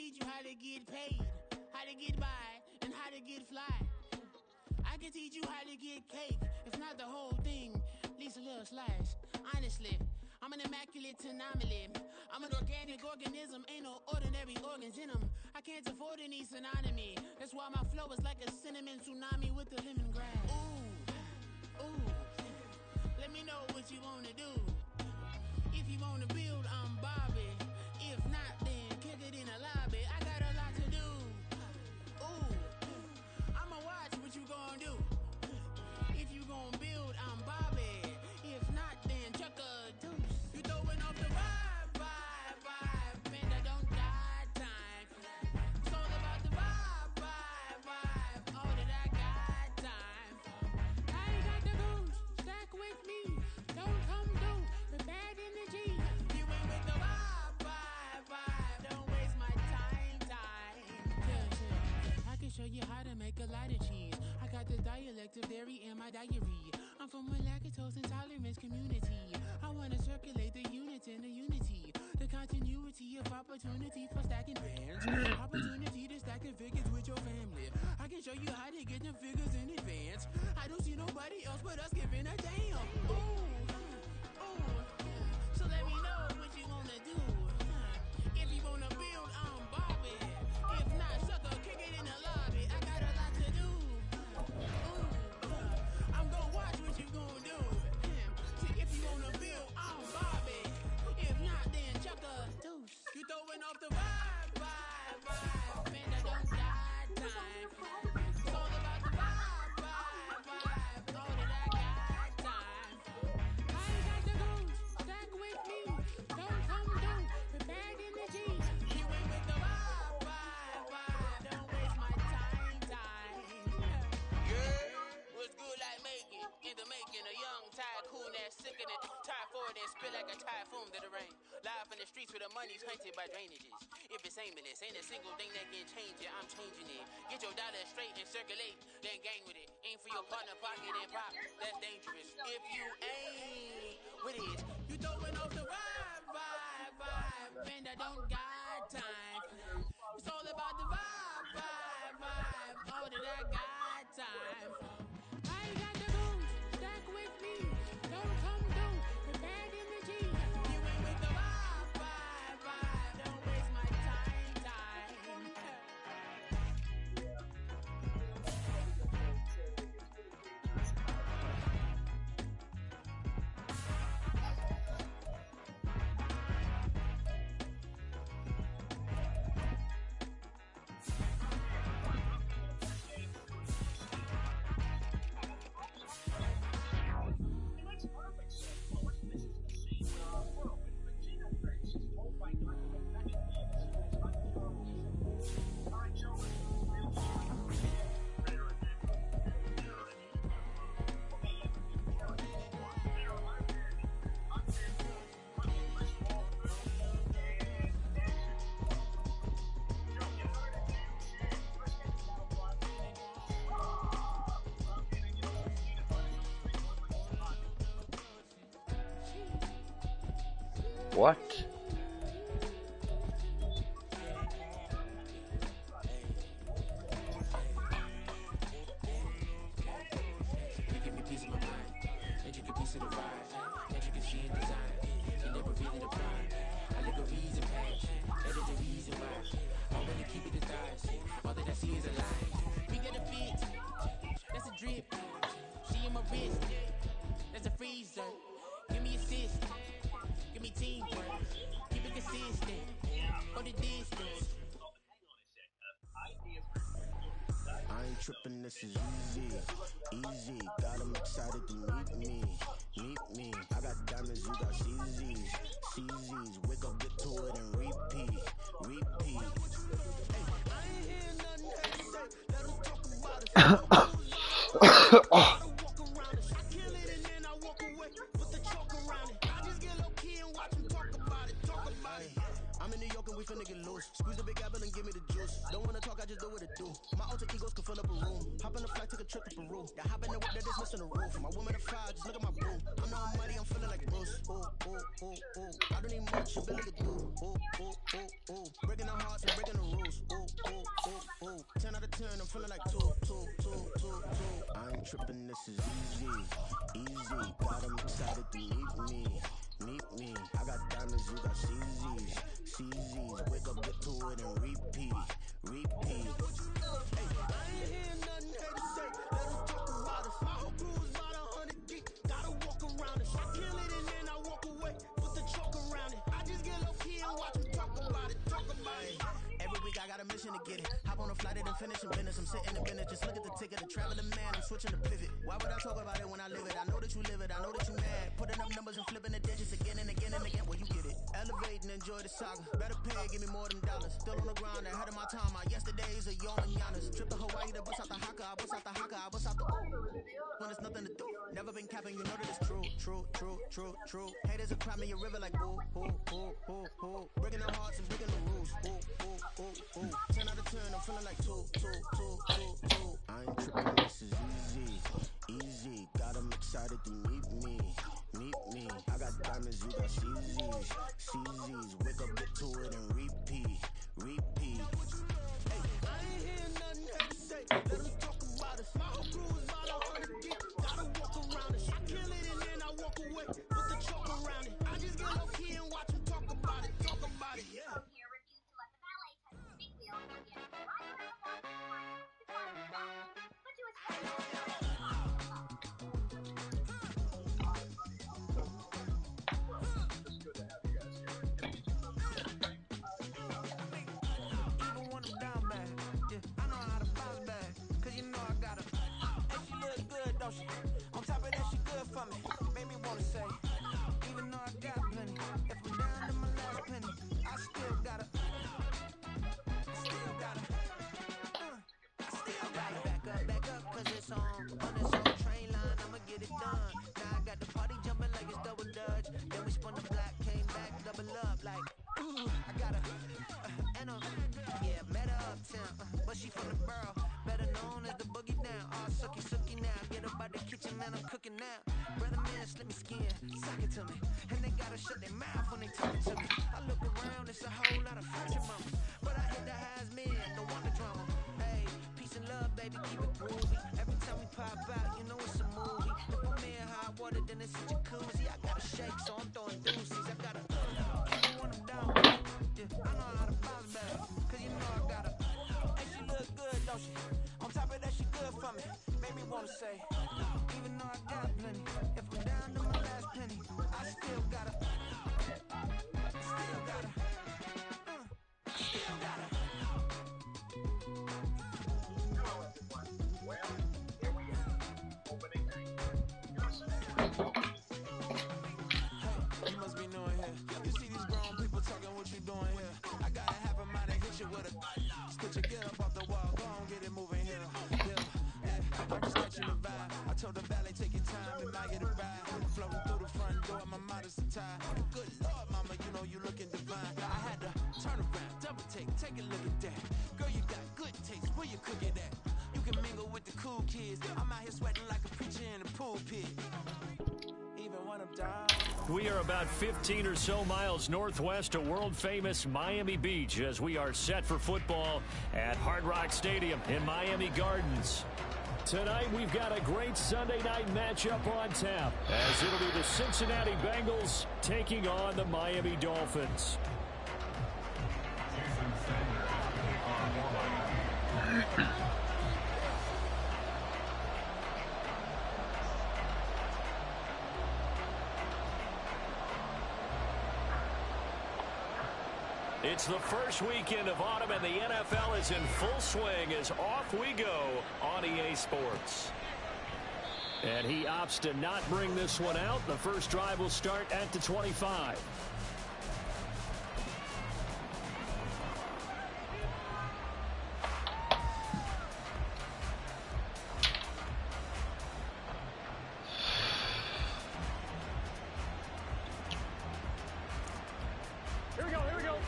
teach you how to get paid, how to get by, and how to get fly. I can teach you how to get cake, if not the whole thing, at least a little slice. Honestly, I'm an immaculate anomaly. I'm an organic organism, ain't no ordinary organs in them. I can't afford any synonymy. That's why my flow is like a cinnamon tsunami with the lemongrass. Ooh, ooh, let me know what you wanna do. If you wanna build, I'm Bobby. If not, then kick it in the lobby. I got a lot to do. Ooh, I'ma watch what you gon' do. If you gon' build, I'm Bobby. If not, then chuck a deuce. You throwing off the vibe, man, I don't got time. It's all about the vibe, all that I got time. I ain't got the goose, stack with me. Don't come through with bad energy. You ain't with the vibe, don't waste my time. Yeah, I can show you how to make a lot of cheese. I got the dialect of dairy in my diary. I'm from a lactose intolerance community. I wanna circulate the units in the unity. The continuity of opportunity for stacking bands. Opportunity to stack the figures with your family. I can show you how to get them figures in advance. I don't see nobody else but us giving a damn. Ooh, so let me know what you wanna do. If you wanna build, I'm Bobby. If not, sucker, kick it in the lobby. I got a lot to do. I'm gonna watch what you gonna do. See, if you wanna build, I'm Bobby. If not, then chuck a deuce. You throwing off the vibe, man, I don't got time. It's all about the vibe, all that I got time. I ain't got the goose, stack with me. Don't come through with bad energy. You ain't with the vibe, don't waste my time. Yeah, what's good like making? In the making, a young tycoon that's sickening. Tie forward and spit like a typhoon to the rain. Live in the streets where the money's hunted by drainages. If it's aimless, ain't a single thing that can change it. I'm changing it. Get your dollar straight and circulate, then gang with it. Aim for your partner, pocket and pop. That's dangerous. If you ain't with it, you throwing off the vibe, man, I don't got time. It's all about the vibe, all that I got time. I ain't got the goose, stack with me. Don't come through with bad energy. You ain't with the vibe, don't waste my time. What? You give me peace of my mind, and you get piece of the vibe, that you can see in design. You never really the prime. I like a reason passion, that is the reason why. Already keep it aside, all that I see is a lie. We got a fit, that's a drip. She in my wrist, that's a freezer. Give me assist, give me teamwork, keep it consistent, go the distance. I ain't tripping, this is easy. Got 'em excited to meet me. I got diamonds, you got CZs. Wake up, get to it and repeat. Hey, I ain't hear nothing else to say. Let 'em talk about it. Walk around it. I kill it and then I walk away. Put the chalk around it. I just get low key and watch 'em talk about it. I'm in New York and we finna get loose. Squeeze the big apple and give me the juice. Don't wanna talk, I just do what it do. My alter egos can fill up a room. Hop on a flight, take a trip to Peru. Yeah, hop in the whip that is missing the roof. My woman a fire, just look at my boo. I'm not money, I'm feeling like Bruce. Ooh. I don't need much, ability to do. Ooh. Breaking the hearts and breaking the rules. turn, I'm feeling like two. I ain't tripping, this is easy. Got them excited to meet me. I got diamonds, you got CZs. Wake up, get to it, and repeat. Hey, I ain't hear nothing haters say. Let them talk about us. My whole crew is about 100 deep. Gotta walk around it. I kill it and then I walk away. Put the chalk around it. I just get low key and watch them talk about it. Every week I got a mission to get it. Hop on a flight and finish in business. I'm sitting in business. Just look at the ticket. A traveling man. I'm switching to pivot. Why would I talk about it when I live it? I know that you live it. I know that you mad. Putting up numbers and flipping the digits again and again and again. Well, you get it. Elevate and enjoy the saga. Better pay, give me more than dollars. Still on the ground, ahead of my time. My yesterdays are your mananas. Trip to Hawaii to bust out the haka. I bust out the haka. I bust out the when there's nothing to do. Never been capping, you know that it's true. Haters will cry me a river like boo. Breaking the hearts and breaking the rules. 10 out of 10, I'm feeling like two. I ain't tripping, this is easy. Got them excited to meet me. I got diamonds, you got CZs. Wake up, get to it, and repeat. Hey, I ain't hear nothing haters say. Let them talk about us. My whole crew is about 100 deep. Gotta walk around it. I kill it and then I walk away. Put the chalk around it. I just get low key and watch them talk about it. Yeah. Here refuse to let the valet touch the big wheel, you'll be able to ride around the block with the car to find the spot. But to his credit, he was Even when I'm down bad, yeah, I know how to bounce back. Cause you know I got her. And she look good, don't she? On top of that, she good for me. Made me wanna say, even though I got plenty, if I'm down to my last penny, I still got her. Back up, cause it's on this whole train line, I'ma get it done. Now I got the party jumping like it's double dutch. Then we spun the block, came back, double up like, ooh, I got her, and yeah, met her uptown, but she from the borough, better known as the boogie down. All sucky now, get up out the kitchen, man, I'm cooking now. Brother man, slip me skin, suck it to me, and they gotta shut their mouth when they talking to me. I look around, it's a whole lot of French mama, but I hit the highs man, no wonder drama. Hey, peace and love, baby, keep it groovy. Every time we pop out, you know it's a movie. If I'm in hot water, then it's a jacuzzi. I gotta shake, so I'm throwing deuces. I gotta even when I'm down, yeah, I know how to bounce back. Cause you know I got her. And she look good, don't she? On top of that, she good for me. Made me wanna say, even though I got plenty, if I'm down to my last penny, I still got her. Still got her. Still got her. You must be knowing here. You see these grown people talking, what you doing here? I got a half a mind to hit you with a stitch your get up off the wall, go on, get it moving here. I'm just catching the vibe. I told the valet, take your time, and I get a ride. Floating through the front door, my modest attire. Good Lord, mama, you know you looking divine. I had to turn around, double take a look at that. Girl, you got good taste, where you cook it at? You can mingle with the cool kids. I'm out here sweating like a preacher in a pulpit. Even when I'm down. We are about 15 or so miles northwest of world-famous Miami Beach as we are set for football at Hard Rock Stadium in Miami Gardens. Tonight, we've got a great Sunday night matchup on tap as it'll be the Cincinnati Bengals taking on the Miami Dolphins. It's the first weekend of autumn, and the NFL is in full swing as off we go on EA Sports. And he opts to not bring this one out. The first drive will start at the 25. Here we go.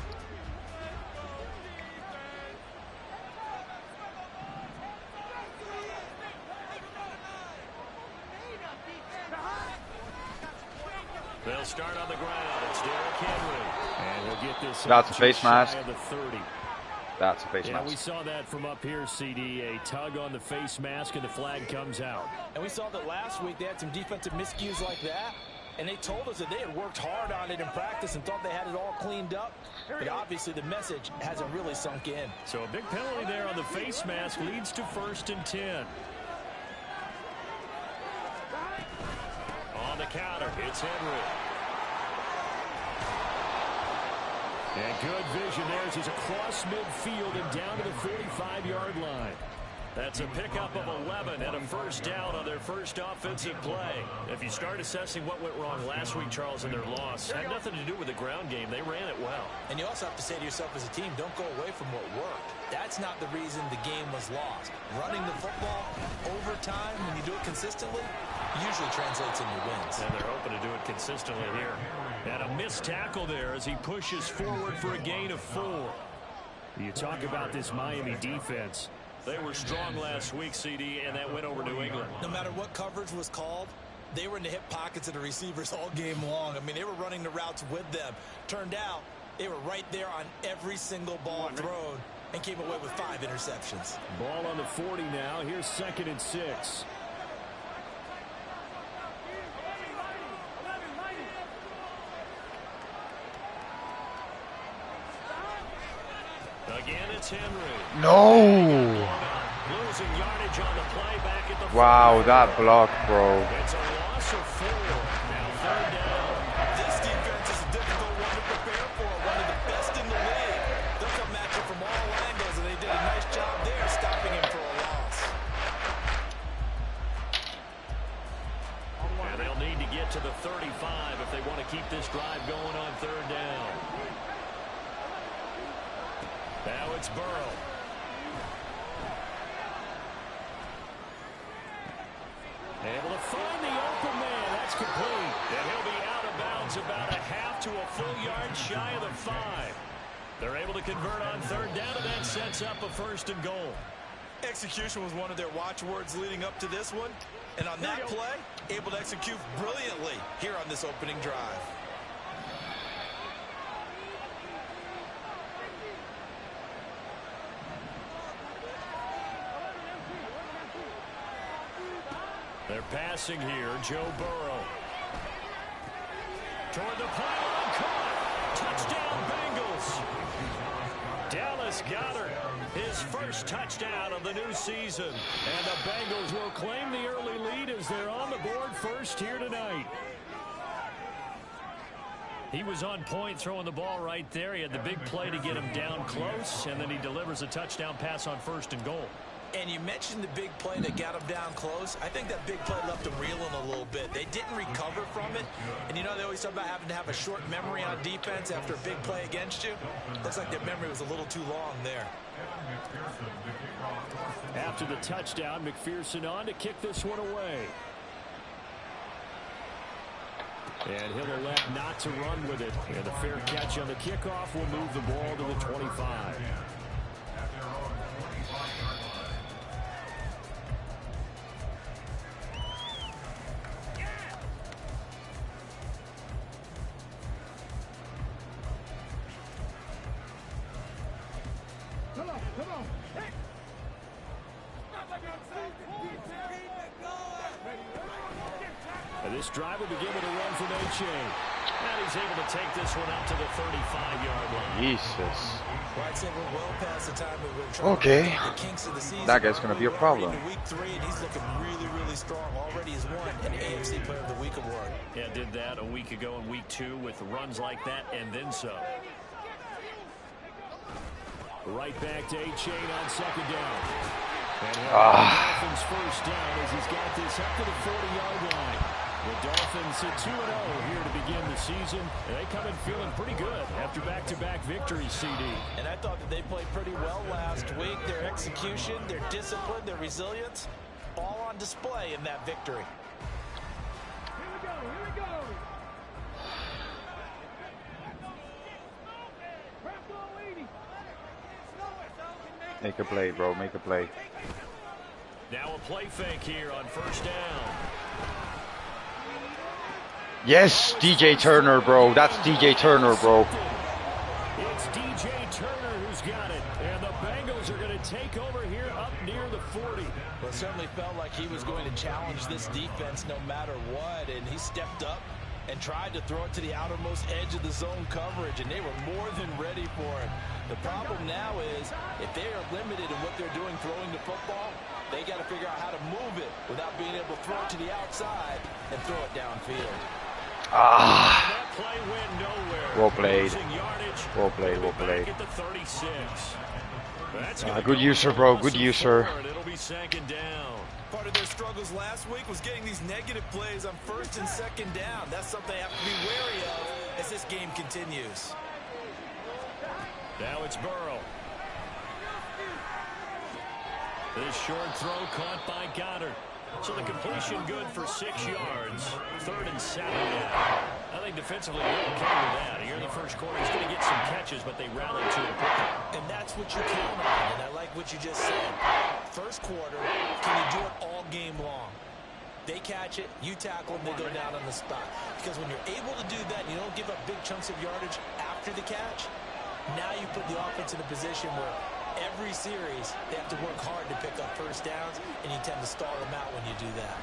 They'll start on the ground. It's Derrick Henry. And he'll get this Got some face mask. of the 30. That's a face mask. We saw that from up here, CD. A tug on the face mask, and the flag comes out. And we saw that last week. They had some defensive miscues like that. And they told us that they had worked hard on it in practice and thought they had it all cleaned up. But obviously the message hasn't really sunk in. So a big penalty there on the face mask leads to 1st and 10. On the counter, it's Henry. And good vision there as he's across midfield and down to the 45-yard line. That's a pickup of 11 and a 1st down on their first offensive play. If you start assessing what went wrong last week, Charles, in their loss, had nothing to do with the ground game. They ran it well. And you also have to say to yourself as a team, don't go away from what worked. That's not the reason the game was lost. Running the football over time, when you do it consistently, usually translates into wins. And they're hoping to do it consistently here. And a missed tackle there as he pushes forward for a gain of 4. You talk about this Miami defense. They were strong last week, CD, and that went over New England. No matter what coverage was called, they were in the hip pockets of the receivers all game long. I mean, they were running the routes with them. Turned out, they were right there on every single ball thrown and came away with 5 interceptions. Ball on the 40 now. Here's 2nd and 6. Again, it's Henry. No! Losing yardage on the play back at the Wow, that block, bro. It's a loss of 4. Now 3rd down. This defense is a difficult one to prepare for. One of the best in the league. They'll come at you from all angles, and they did a nice job there stopping him for a loss. And they'll need to get to the 35 if they want to keep this drive going on 3rd down. Now it's Burrow. Able to find the open man. That's complete. And he'll be out of bounds about a half to a full yard shy of the 5. They're able to convert on 3rd down, and that sets up a 1st and goal. Execution was one of their watchwords leading up to this one. And on that play, able to execute brilliantly here on this opening drive. They're passing here. Joe Burrow. Toward the pylon. Caught. Touchdown, Bengals. Dallas Goedert, his first touchdown of the new season. And the Bengals will claim the early lead as they're on the board first here tonight. He was on point throwing the ball right there. He had the big play to get him down close, and then he delivers a touchdown pass on 1st and goal. And you mentioned the big play that got him down close. I think that big play left them reeling a little bit. They didn't recover from it. And you know, they always talk about having to have a short memory on defense after a big play against you. Looks like their memory was a little too long there. After the touchdown, McPherson on to kick this one away. And he'll elect not to run with it. And a fair catch on the kickoff will move the ball to the 25. This drive will begin with a run from A-Chain. And he's able to take this one up to the 35-yard line. Jesus. Well, I'd say we're well past the time we were trying Okay. to the kinks of the season. That guy's going to be a problem. Week 3, and he's looking really, really strong. Already has won an AFC Player of the Week award. Yeah, did that a week ago in week 2 with runs like that and then some. Right back to A-Chain on 2nd down. And Dolphins first down as he's got this up to the 40-yard line. The Dolphins at 2-0 here to begin the season. And they come in feeling pretty good after back-to-back victories, CD. And I thought that they played pretty well last week. Their execution, their discipline, their resilience, all on display in that victory. Here we go. Make a play, bro. Make a play. Now a play fake here on 1st down. Yes, DJ Turner, bro. That's DJ Turner, bro. It's DJ Turner who's got got it. And the Bengals are going to take over here up near the 40. Well, it certainly felt like he was going to challenge this defense no matter what, and he stepped up and tried to throw it to the outermost edge of the zone coverage, and they were more than ready for it. The problem now is if they are limited in what they're doing throwing the football, they got to figure out how to move it without being able to throw it to the outside and throw it downfield. That play went nowhere. Well played. Yardage, Well played, well played. at the 36. That's Good user, bro. Good user. It'll be second down. Part of their struggles last week was getting these negative plays on first and second down. That's something they have to be wary of as this game continues. Now it's Burrow. This short throw caught by Goddard. So the completion good for 6 yards. 3rd and 7 now. I think defensively we're okay with that. Here in the first quarter, he's going to get some catches, but they rallied to him quickly. And that's what you count on, and I like what you just said. First quarter, can you do it all game long? They catch it, you tackle them, they go down on the spot. Because when you're able to do that and you don't give up big chunks of yardage after the catch, now you put the offense in a position where every series they have to work hard to pick up first downs, and you tend to stall them out when you do that.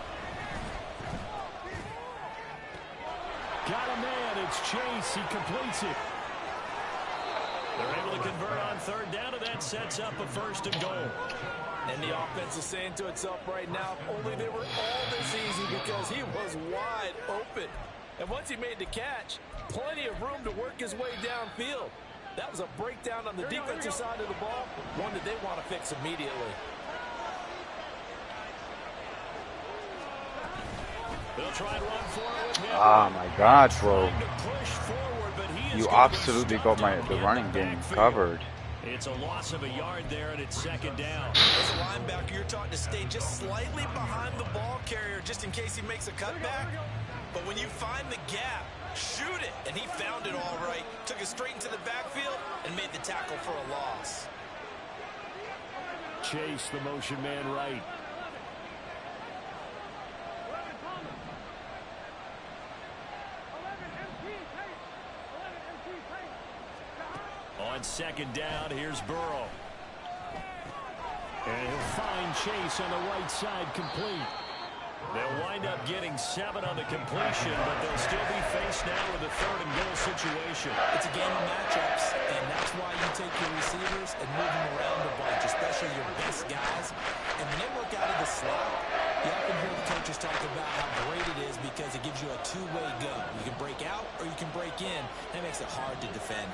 Got a man, it's Chase, he completes it. They're able to convert on 3rd down, and that sets up a 1st and goal. And the offense is saying to itself right now, if only they were all this easy, because he was wide open. And once he made the catch, plenty of room to work his way downfield. That was a breakdown on the defensive side of the ball, one that they want to fix immediately. They'll try and run for it with him. Oh my God, bro. Push forward, but he is You going to be absolutely got the running game covered. It's a loss of a yard there, and it's 2nd down. As a linebacker, you're taught to stay just slightly behind the ball carrier just in case he makes a cutback. But when you find the gap, shoot it. And he found it all right. Took it straight into the backfield and made the tackle for a loss. Chase, the motion man right. On 2nd down, here's Burrow. And he'll find Chase on the right side complete. They'll wind up getting 7 on the completion, but they'll still be faced now with a 3rd and goal situation. It's a game of matchups, and that's why you take your receivers and move them around a bunch, especially your best guys. And when they work out of the slot, you often hear the coaches talk about how great it is because it gives you a two-way go. You can break out or you can break in. That makes it hard to defend.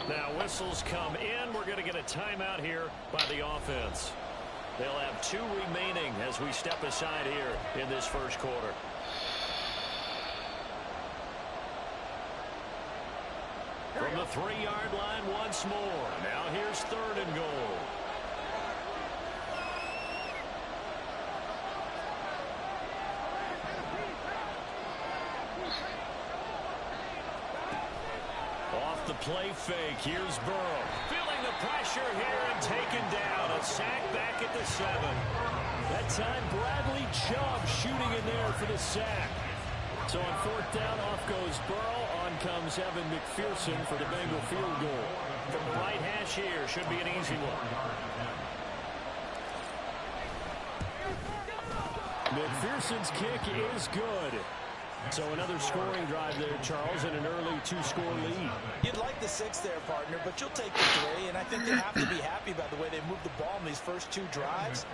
Now whistles come in. We're going to get a timeout here by the offense. They'll have 2 remaining as we step aside here in this first quarter. From the 3-yard line once more. Now here's 3rd and goal. Off the play fake, here's Burrow. Feeling the pressure here and taken down. A sack back at the 7. That time Bradley Chubb shooting in there for the sack. So on 4th down, off goes Burrow. On comes Evan McPherson for the Bengal field goal. From the right hash here, should be an easy one. McPherson's kick is good. So another scoring drive there, Charles, and an early 2-score lead. You'd like the 6 there, partner, but you'll take the 3, and I think they have to be happy by the way they moved the ball in these first 2 drives.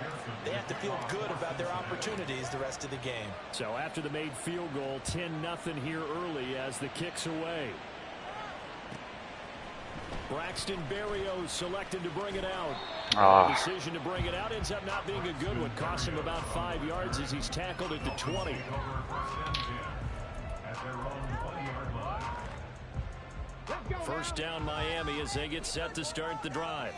They have to feel good about their opportunities the rest of the game. So after the made field goal, 10-0 here early as the kick's away. Braxton Berrios selected to bring it out. Decision to bring it out ends up not being a good one. Cost him about 5 yards as he's tackled at the 20. First down Miami as they get set to start the drive.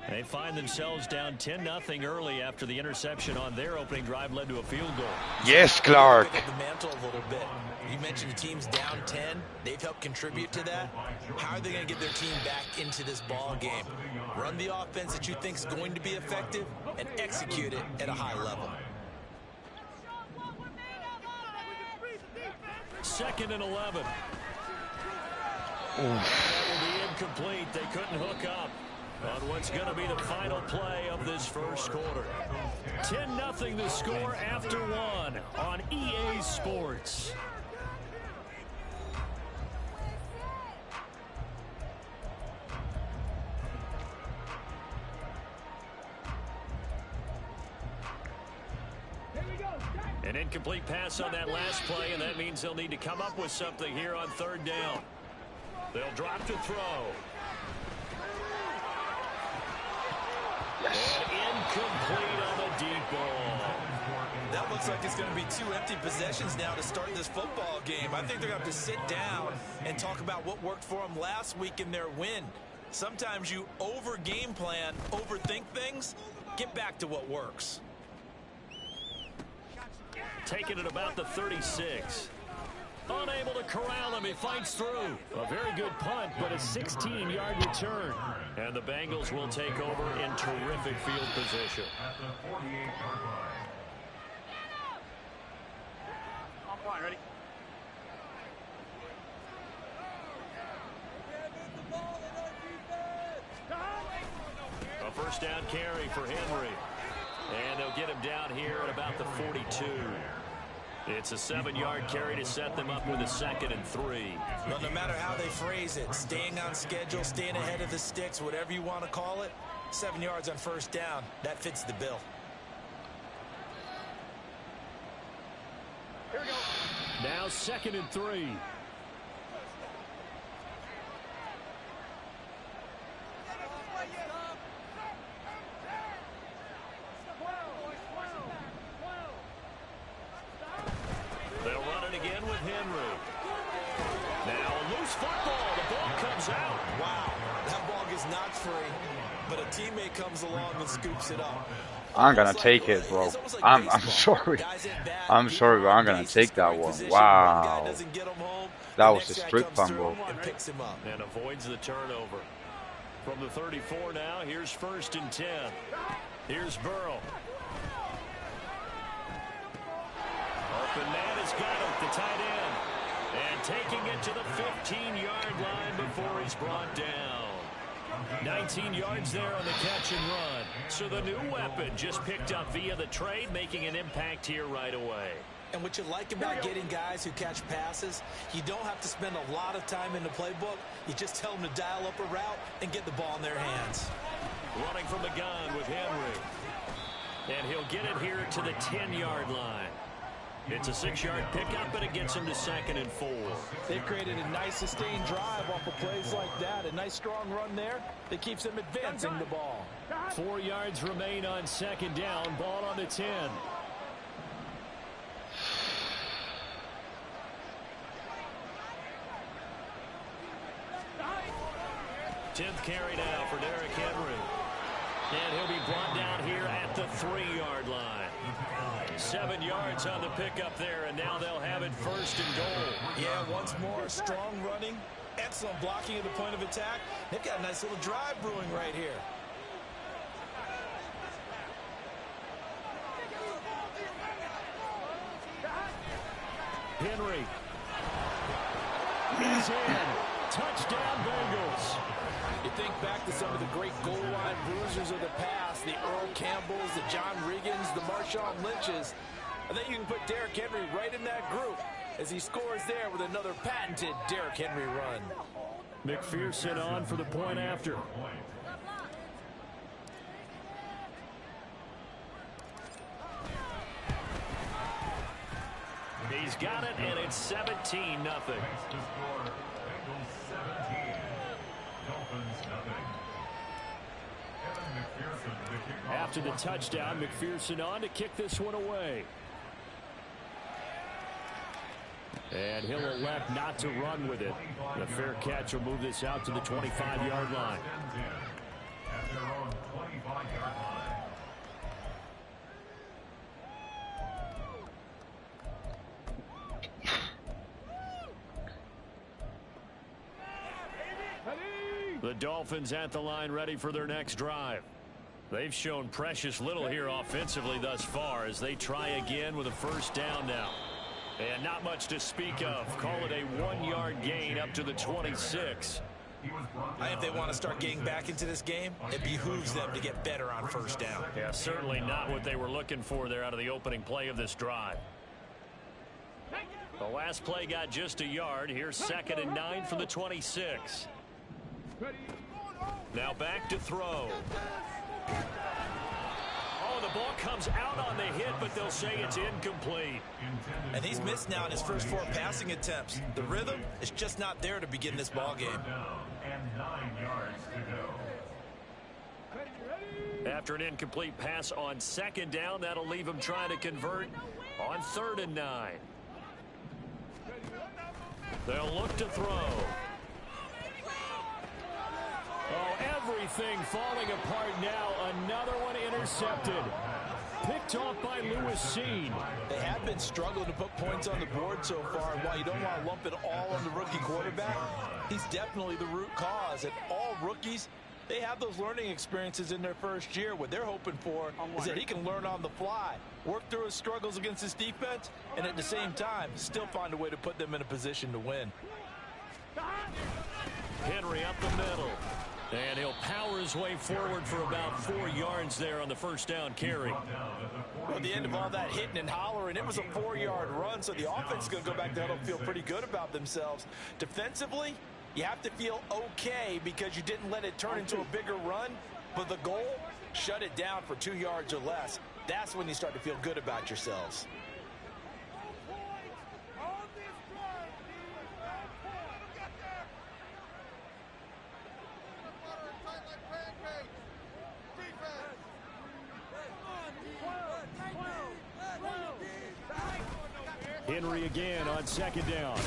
They find themselves down 10-0 early after the interception on their opening drive led to a field goal. Yes, Clark. Pick up the mantle a little bit. You mentioned the team's down 10. They've helped contribute to that. How are they going to get their team back into this ball game? Run the offense that you think is going to be effective and execute it at a high level. 2nd and 11. That will be incomplete. They couldn't hook up on what's going to be the final play of this first quarter. 10-0 the score after 1 on EA Sports. An incomplete pass on that last play, and that means they'll need to come up with something here on 3rd down. They'll drop to throw. Yes. And incomplete on the deep ball. That looks like it's going to be 2 empty possessions now to start this football game. I think they're going to have to sit down and talk about what worked for them last week in their win. Sometimes you over-game plan, overthink things. Get back to what works. Taking it about the 36. Unable to corral him. He fights through. A very good punt, but a 16-yard return. And the Bengals will take over in terrific field position. On point, ready? A first down carry for Henry. And they'll get him down here at about the 42. It's a 7-yard carry to set them up with a 2nd and 3. Well, no matter how they phrase it, staying on schedule, staying ahead of the sticks, whatever you want to call it, 7 yards on first down, that fits the bill. Here we go. Now 2nd and 3. They'll run it again with Henry. Now a loose football. The ball comes out. Wow, that ball gets knocked free, but a teammate comes along and scoops it up. I'm gonna take it, bro. I'm sorry. I'm sorry, but I'm gonna take that one. Wow. That was a strip fumble. And avoids the turnover. From the 34 now, here's 1st and 10. Here's Burrow. Open man has got him, the tight end. And taking it to the 15-yard line before he's brought down. 19 yards there on the catch and run. So the new weapon just picked up via the trade, making an impact here right away. And what you like about getting guys who catch passes, you don't have to spend a lot of time in the playbook. You just tell them to dial up a route and get the ball in their hands. Running from the gun with Henry. And he'll get it here to the 10-yard line. It's a 6-yard pickup, but it gets him to 2nd and 4. They've created a nice sustained drive off of plays like that. A nice strong run there that keeps them advancing the ball. 4 yards remain on 2nd down. Ball on the 10. 10th carry now for Derrick Henry. And he'll be brought down here at the 3-yard line. 7 yards on the pickup there, and now they'll have it 1st and goal. Yeah, once more, strong running, excellent blocking at the point of attack. They've got a nice little drive brewing right here. Henry. He's in. Touchdown, Bengals. You think back to some of the great goal line bruisers of the past, the Earl Campbells, the John Riggins, the Marshawn Lynches. I think you can put Derrick Henry right in that group as he scores there with another patented Derrick Henry run. McPherson on for the point after. He's got it, and it's 17-0. After the touchdown, McPherson on to kick this one away. And he'll elect not to run with it. The fair catch will move this out to the 25-yard line. The Dolphins at the line ready for their next drive. They've shown precious little here offensively thus far as they try again with a 1st down now. And not much to speak of. Call it a 1-yard gain up to the 26. I think if they want to start getting back into this game, it behooves them to get better on first down. Yeah, certainly not what they were looking for there out of the opening play of this drive. The last play got just a yard. Here's 2nd and 9 from the 26. Now back to throw. Oh, the ball comes out on the hit, but they'll say it's incomplete. And he's missed now in his first 4 passing attempts. The rhythm is just not there to begin this ball game. After an incomplete pass on 2nd down, that'll leave him trying to convert on 3rd and 9. They'll look to throw. Oh, everything falling apart now. Another one intercepted. Picked off by Lewis Seen. They have been struggling to put points on the board so far. And while you don't want to lump it all on the rookie quarterback, he's definitely the root cause. And all rookies, they have those learning experiences in their first year. What they're hoping for is that he can learn on the fly, work through his struggles against his defense, and at the same time, still find a way to put them in a position to win. Henry up the middle. And he'll power his way forward for about 4 yards there on the first down carry. Well, at the end of all that hitting and hollering, it was a 4-yard run, so the offense is going to go back there and feel pretty good about themselves. Defensively, you have to feel okay because you didn't let it turn into a bigger run, but the goal, shut it down for 2 yards or less. That's when you start to feel good about yourselves. Henry again on 2nd down.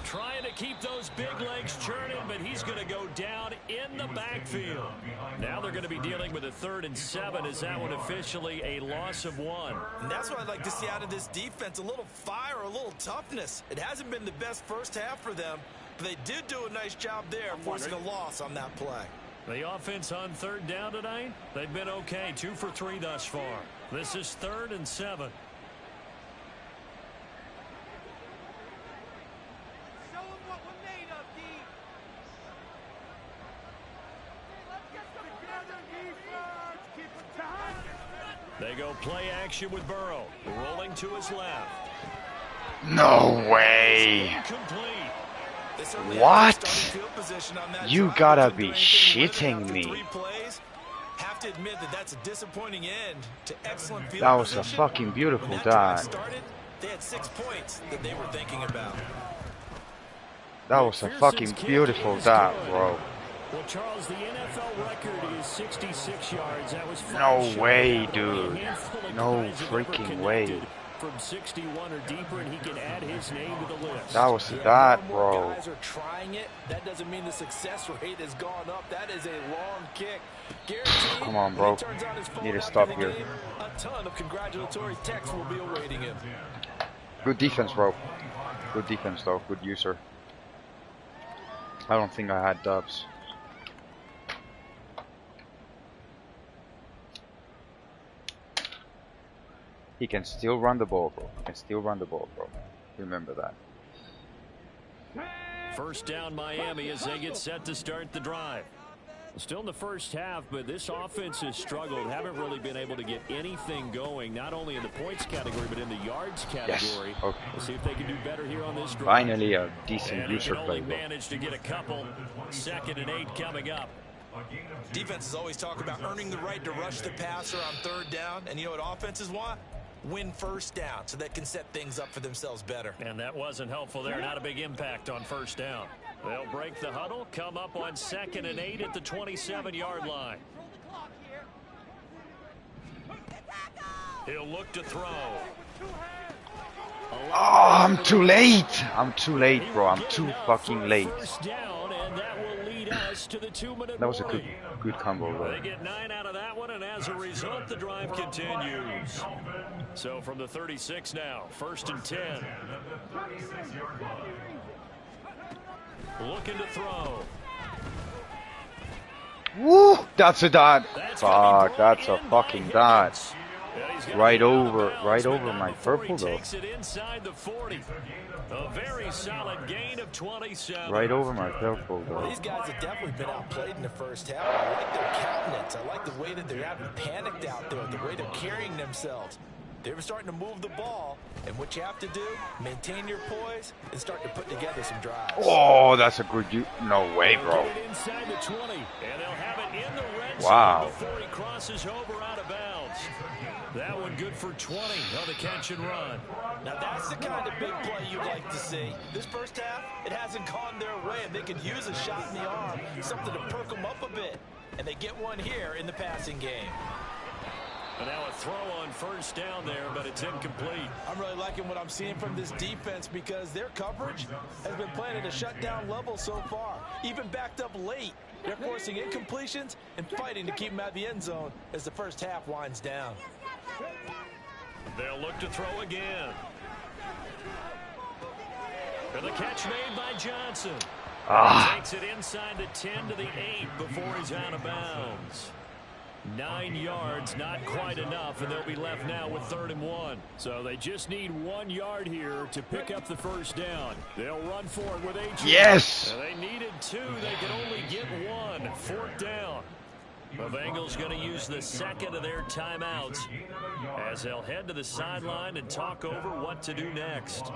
Trying to keep those big legs churning, but he's going to go down in the backfield. Now they're going to be dealing with a 3rd and 7. Is that one officially a loss of 1? And that's what I'd like to see out of this defense, a little fire, a little toughness. It hasn't been the best first half for them, but they did do a nice job there, forcing a loss on that play. The offense on 3rd down tonight, they've been okay, 2 for 3 thus far. This is 3rd and 7. They go play action with Burrow, rolling to his left. No way. What? You gotta be shitting me. Have to admit that that's a disappointing end to excellent field That was a position. fucking beautiful When that drive dive. started, they had 6 points that they were thinking about. That was a fucking beautiful dive, bro. Well, Charles, the NFL record is 66 yards. That was No way, dude. No freaking way. From 61 or deeper, and he can add his name to the list. That was a dive, bro. Guys are trying it. That doesn't mean the success rate has gone up. That is a long kick. Guaranteed. Come on, bro. He turns on his phone Need to after stop the here. game. A ton of congratulatory texts will be awaiting him. Good defense, bro. Good defense, though. Good user. I don't think I had dubs. He can still run the ball, bro. He can still run the ball, bro. Remember that. First down Miami as they get set to start the drive. Still in the first half, but this offense has struggled. Haven't really been able to get anything going, not only in the points category, but in the yards category. Yes. Okay. We'll see if they can do better here on this drive. Finally, a decent And he user can play, only bro. manage to get a couple. 2nd and 8 coming up. Defenses always talk about earning the right to rush the passer on 3rd down. And you know what offenses want? Win first down so they can set things up for themselves better. And that wasn't helpful there. Not a big impact on first down. They'll break the huddle, come up on 2nd and 8 at the 27-yard line. He'll look to throw. Oh, I'm too late. I'm too late, bro. I'm too fucking late. First down, and that will lead us to the 2-minute That was a warning. good combo, bro. They get 9 out of that one, and as a result, the drive continues. So from the 36 now, 1st and 10. Looking to throw. Woo! That's a dot. That's Fuck, gonna be that's a brought in by fucking dot. Higgins. Right over my purple though. Takes it inside the 40. A very solid gain of 27. Right over my purple though. Well, these guys have definitely been outplayed in the first half. I like their countenance. I like the way that they're having panicked out there, the way they're carrying themselves. They were starting to move the ball, and what you have to do, maintain your poise and start to put together some drives. Oh, that's a good no way, bro. Inside the 20, and they'll have it in the red Wow. zone before he crosses over out of bounds. That one good for 20 on the catch and run. Now that's the kind of big play you'd like to see. This first half, it hasn't gone their way, and they could use a shot in the arm, something to perk them up a bit. And they get one here in the passing game. And now a throw on first down there, but it's incomplete. I'm really liking what I'm seeing from this defense because their coverage has been playing at a shutdown level so far. Even backed up late, they're forcing incompletions and fighting to keep them out of the end zone as the first half winds down. They'll look to throw again. And the catch made by Johnson. Takes it inside the 10 to the 8 before he's out of bounds. 9 yards, not quite enough, and they'll be left now with 3rd and 1. So they just need 1 yard here to pick up the first down. They'll run for it with 8 yards. Yes! They needed 2. They could only get 1. 4th down. The Bengals going to use the second of their timeouts as they'll head to the sideline and talk over what to do next.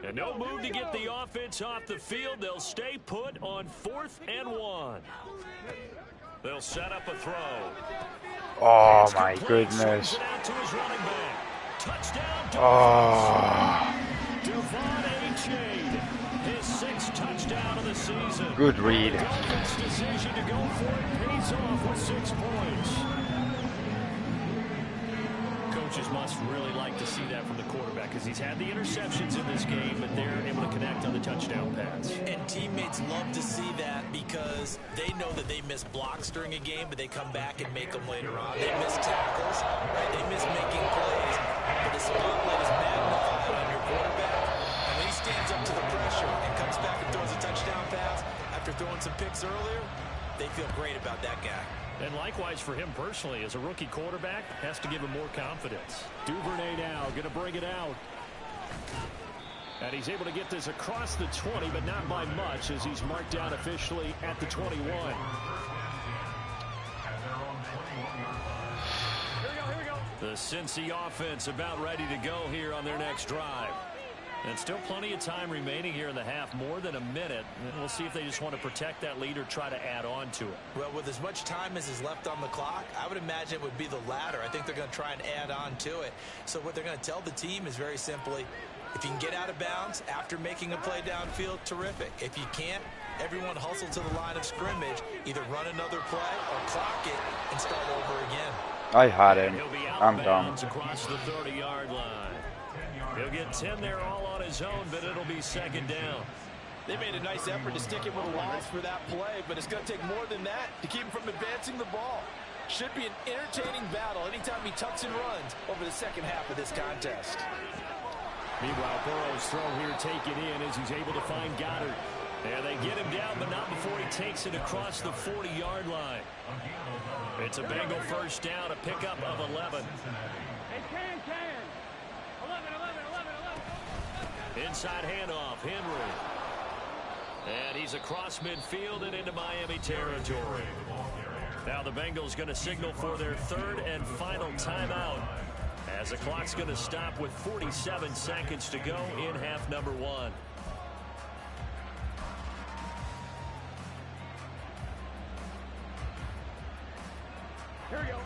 And no move to get the offense off the field. They'll stay put on 4th and 1. They'll set up a throw. Oh my goodness. Touchdown. Oh. Devon A-Chain, his 6th touchdown of the season. Good read. Dolphins' decision to go for it pays off with 6 points. Coaches must really like to see that from the quarterback because he's had the interceptions in this game, but they're able to connect on the touchdown pass. And teammates love to see that because they know that they miss blocks during a game, but they come back and make them later on. They miss tackles, right? They miss making plays, but the spotlight is magnified on your quarterback. And when he stands up to the pressure and comes back and throws a touchdown pass after throwing some picks earlier, they feel great about that guy. And likewise for him personally, as a rookie quarterback, has to give him more confidence. Duvernay now going to bring it out. And he's able to get this across the 20, but not by much as he's marked down officially at the 21. Here we go. The Cincy offense about ready to go here on their next drive. And still plenty of time remaining here in the half, more than a minute. And we'll see if they just want to protect that lead or try to add on to it. Well, with as much time as is left on the clock, I would imagine it would be the latter. I think they're going to try and add on to it. So what they're going to tell the team is very simply, if you can get out of bounds after making a play downfield, terrific. If you can't, everyone hustle to the line of scrimmage, either run another play or clock it and start over again. I had him. I'm done. Across the 30-yard line. He'll get 10 there all on his own, but it'll be 2nd down. They made a nice effort to stick him with a loss for that play, but it's going to take more than that to keep him from advancing the ball. Should be an entertaining battle anytime he tucks and runs over the second half of this contest. Meanwhile, Burrow's throw here taken in as he's able to find Goddard. And they get him down, but not before he takes it across the 40-yard line. It's a Bengal first down, a pickup of 11. Inside handoff, Henry. And he's across midfield and into Miami territory. Now the Bengals going to signal for their 3rd and final timeout as the clock's going to stop with 47 seconds to go in half number 1. Here we go.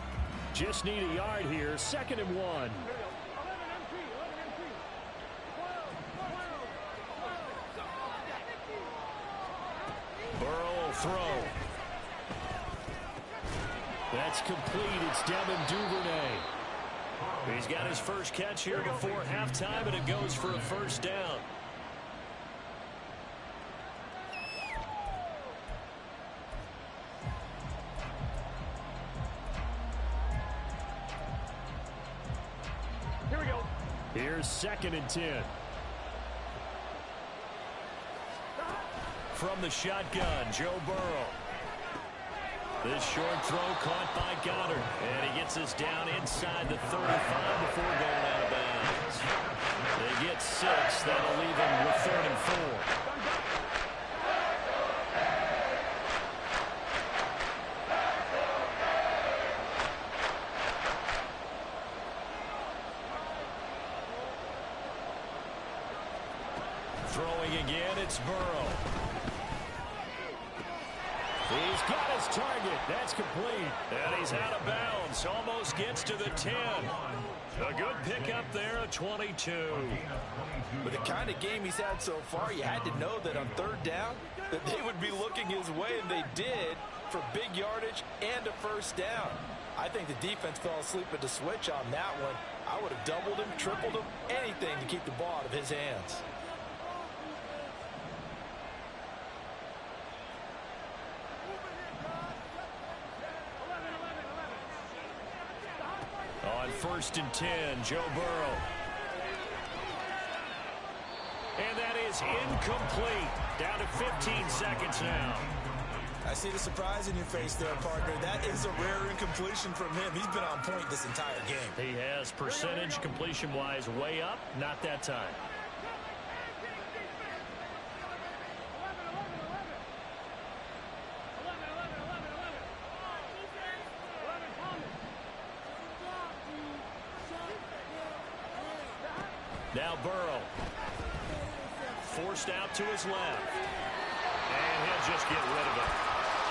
Just need a yard here, 2nd and 1. Burrow will throw. That's complete. It's Devin Duvernay. He's got his first catch here before halftime, and it goes for a first down. Here we go. Here's 2nd and 10. from the shotgun, Joe Burrow. This short throw caught by Goddard, and he gets us down inside the 35 before going out of bounds. They get 6. That'll leave them with 3rd and 4. Throwing again, it's Burrow. He's got his target. That's complete. And he's out of bounds. Almost gets to the 10. A good pickup there, a 22. With the kind of game he's had so far, you had to know that on 3rd down that they would be looking his way, and they did, for big yardage and a 1st down. I think the defense fell asleep at the switch on that one. I would have doubled him, tripled him, anything to keep the ball out of his hands. On 1st and 10, Joe Burrow. And that is incomplete. Down to 15 seconds now. I see the surprise in your face there, partner. That is a rare incompletion from him. He's been on point this entire game. He has percentage completion-wise way up. Not that time. Now Burrow. Forced out to his left. And he'll just get rid of it.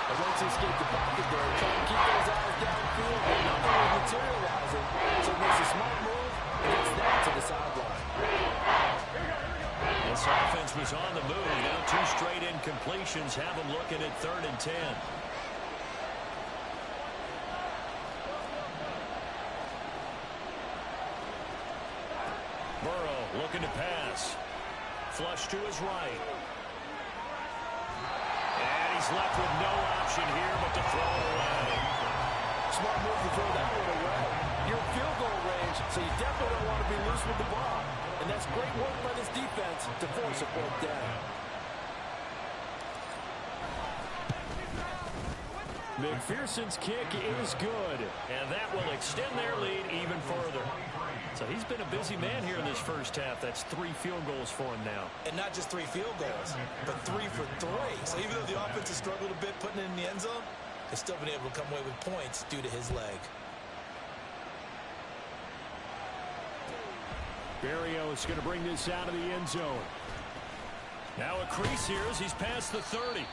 And once he escaped the pocket there, trying to keep those eyes downfield, but nothing was materializing. So he makes a smart move and gets that to the sideline. This offense was on the move. Now 2 straight incompletions have them looking at 3rd and 10. Burrow looking to pass. Flush to his right. And he's left with no option here but to throw it away. Smart move to throw that one away. You're in field goal range, so you definitely don't want to be loose with the ball. And that's great work by this defense to force a 4th down. McPherson's kick is good, and that will extend their lead even further. So he's been a busy man here in this first half. That's 3 field goals for him now. And not just 3 field goals, but 3 for 3. So even though the offense has struggled a bit putting it in the end zone, they've still been able to come away with points due to his leg. Berrios is going to bring this out of the end zone. Now a crease here as he's past the 30.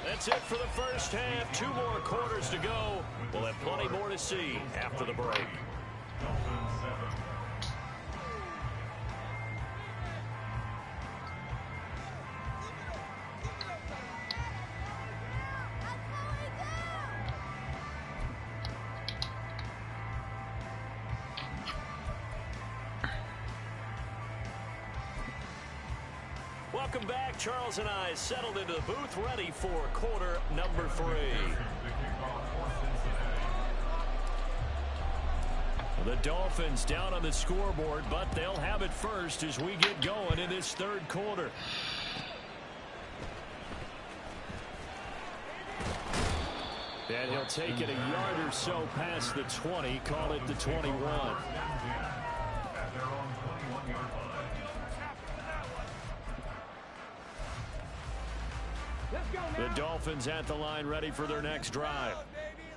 That's it for the first half. 2 more quarters to go. We'll have plenty more to see after the break. Welcome back. Charles and I settled into the booth, ready for quarter number 3. The Dolphins down on the scoreboard, but they'll have it first as we get going in this 3rd quarter. And he'll take it a yard or so past the 20, call it the 21. The Dolphins at the line ready for their next drive.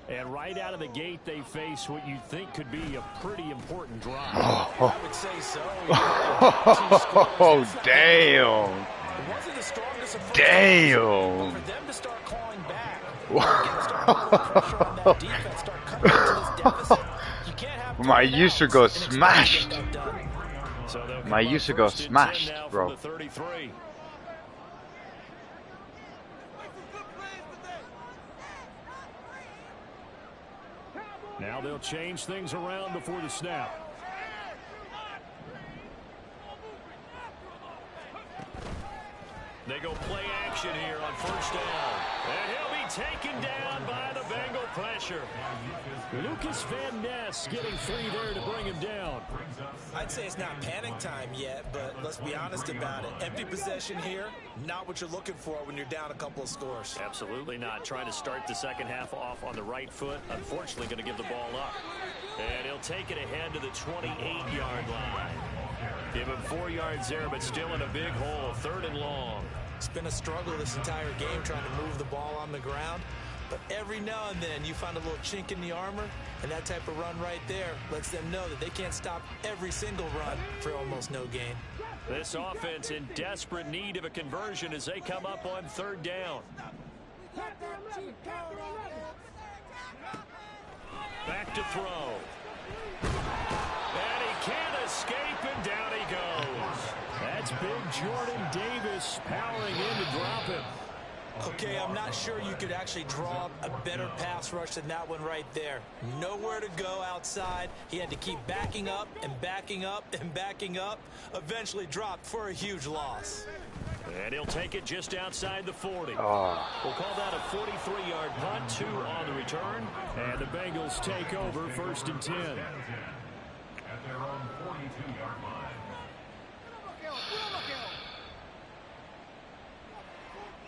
And right out of the gate, they face what you think could be a pretty important drive. I would say so. Oh, damn. It wasn't the strongest of Damn. for them to start clawing back. Start putting pressure on that defense, start cutting into this deficit. You can't have My used to go smashed. So My used to go smashed, bro. Now they'll change things around before the snap. They go play action here on 1st down. And he'll be taken down by the Bengal pressure. Lucas Van Ness getting 3 there to bring him down. I'd say it's not panic time yet, but let's be honest about it. Empty possession here, not what you're looking for when you're down a couple of scores. Absolutely not. Trying to start the second half off on the right foot. Unfortunately, going to give the ball up. And he'll take it ahead to the 28-yard line. Give him 4 yards there, but still in a big hole. 3rd and long. It's been a struggle this entire game trying to move the ball on the ground. But every now and then you find a little chink in the armor, and that type of run right there lets them know that they can't stop every single run for almost no gain. This offense in desperate need of a conversion as they come up on 3rd down. Back to throw. And he can't escape, and down he goes. That's big Jordan Davis powering in to drop him. Okay, I'm not sure you could actually draw up a better pass rush than that one right there. Nowhere to go outside. He had to keep backing up and backing up and backing up. Eventually dropped for a huge loss. And he'll take it just outside the 40. Oh. We'll call that a 43-yard punt, 2 on the return. And the Bengals take over 1st and 10. At their own 42-yard line.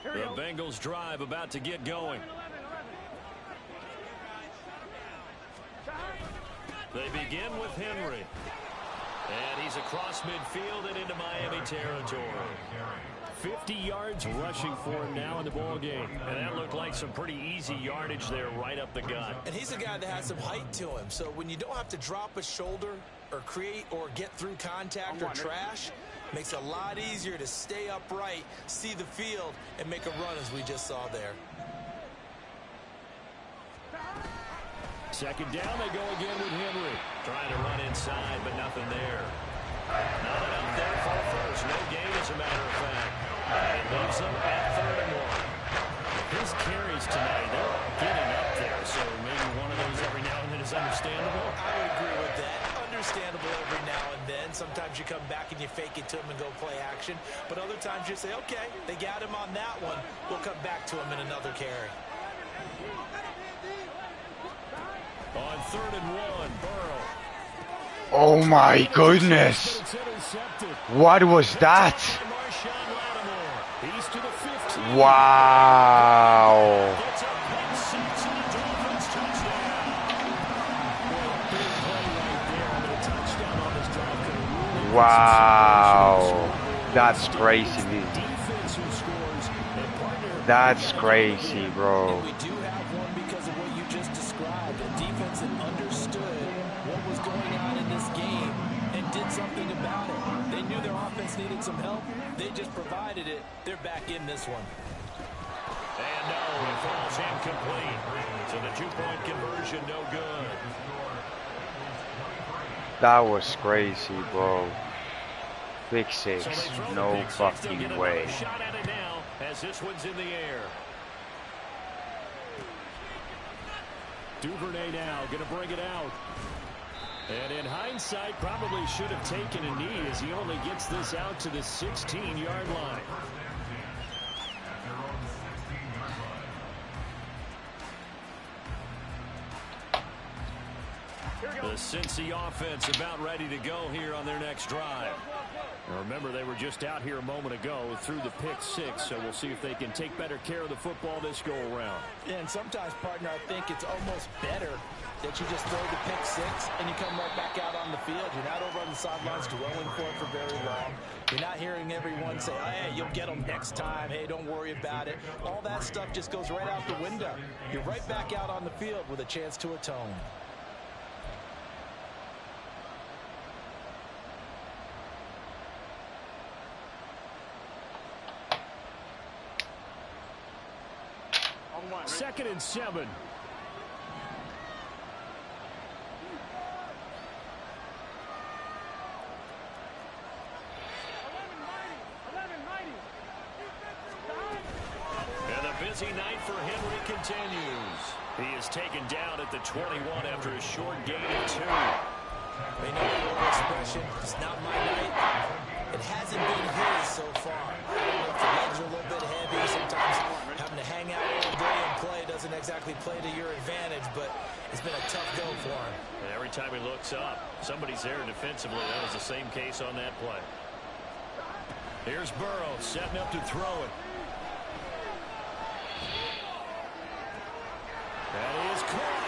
The Bengals drive about to get going. They begin with Henry. And he's across midfield and into Miami territory. 50 yards rushing for him now in the ball game. And that looked like some pretty easy yardage there right up the gut. And he's a guy that has some height to him. So when you don't have to drop a shoulder or create or get through contact or trash, makes it a lot easier to stay upright, see the field, and make a run as we just saw there. 2nd down, they go again with Henry. Trying to run inside, but nothing there. Not enough there for a first. No gain, as a matter of fact. And it leaves them at 3rd and 1. His carries tonight, they're getting up there, so maybe one of those every now and then is understandable. I would agree with that. Understandable every now and then. Sometimes you come back and you fake it to him and go play action. But other times you say, okay, they got him on that one. We'll come back to him in another carry. On 3rd and 1, Burrow. Oh my goodness. What was that? Wow. Wow. That's crazy. That's crazy, bro. We do have one because of what you just described. A defense that understood what was going on in this game and did something about it. They knew their offense needed some help. They just provided it. They're back in this one. And no, it falls incomplete. So the 2-point conversion, no good. That was crazy, bro. Big 6. No fucking way. Shot at it now as this one's in the air. Duvernay now going to bring it out. And in hindsight, probably should have taken a knee as he only gets this out to the 16-yard line. The Cincy offense about ready to go here on their next drive. Now remember, they were just out here a moment ago through the pick 6, so we'll see if they can take better care of the football this go-around. And sometimes, partner, I think it's almost better that you just throw the pick 6 and you come right back out on the field. You're not over on the sidelines dwelling for it for very long. You're not hearing everyone say, oh, hey, you'll get them next time. Hey, don't worry about it. All that stuff just goes right out the window. You're right back out on the field with a chance to atone. Second and 7. And a busy night for Henry continues. He is taken down at the 21 after a short gain of 2. They know the old expression, it's not my night. It hasn't been his so far. I don't know if the legs are a little bit heavy. Sometimes having to hang out all day and play doesn't exactly play to your advantage, but it's been a tough go for him. And every time he looks up, somebody's there defensively. That was the same case on that play. Here's Burrow setting up to throw it. That is caught.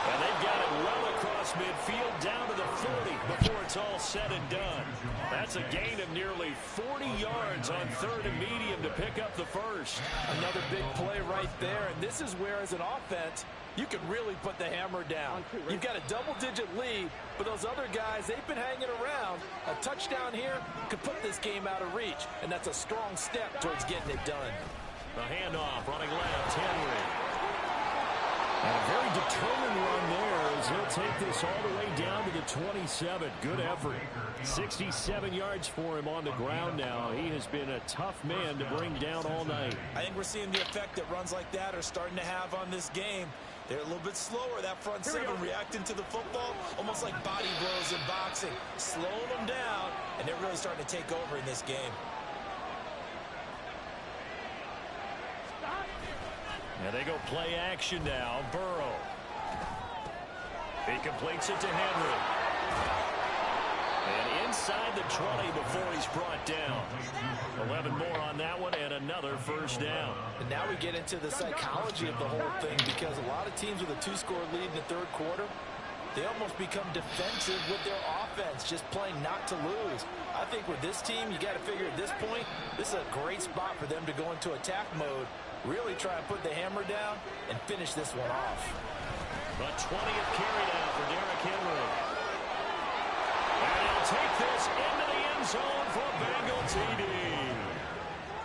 And they've got it well across midfield down to the 40 before it's all said and done. That's a gain of nearly 40 yards on 3rd and medium to pick up the first. Another big play right there, and this is where, as an offense, you can really put the hammer down. You've got a double-digit lead, but those other guys, they've been hanging around. A touchdown here could put this game out of reach, and that's a strong step towards getting it done. The handoff, running left, Henry. And a very determined run there as he'll take this all the way down to the 27. Good effort. 67 yards for him on the ground now. He has been a tough man to bring down all night. I think we're seeing the effect that runs like that are starting to have on this game. They're a little bit slower, that front seven, reacting to the football, almost like body blows in boxing, slowing them down, and they're really starting to take over in this game. And they go play action now. Burrow. He completes it to Henry. And inside the 20 before he's brought down. 11 more on that one and another first down. And now we get into the psychology of the whole thing, because a lot of teams with a 2-score lead in the 3rd quarter, they almost become defensive with their offense, just playing not to lose. I think with this team, you got to figure at this point, this is a great spot for them to go into attack mode, really try and put the hammer down and finish this one off. The 20th carry down for Derrick Henry. And he'll take this into the end zone for Bengal TD.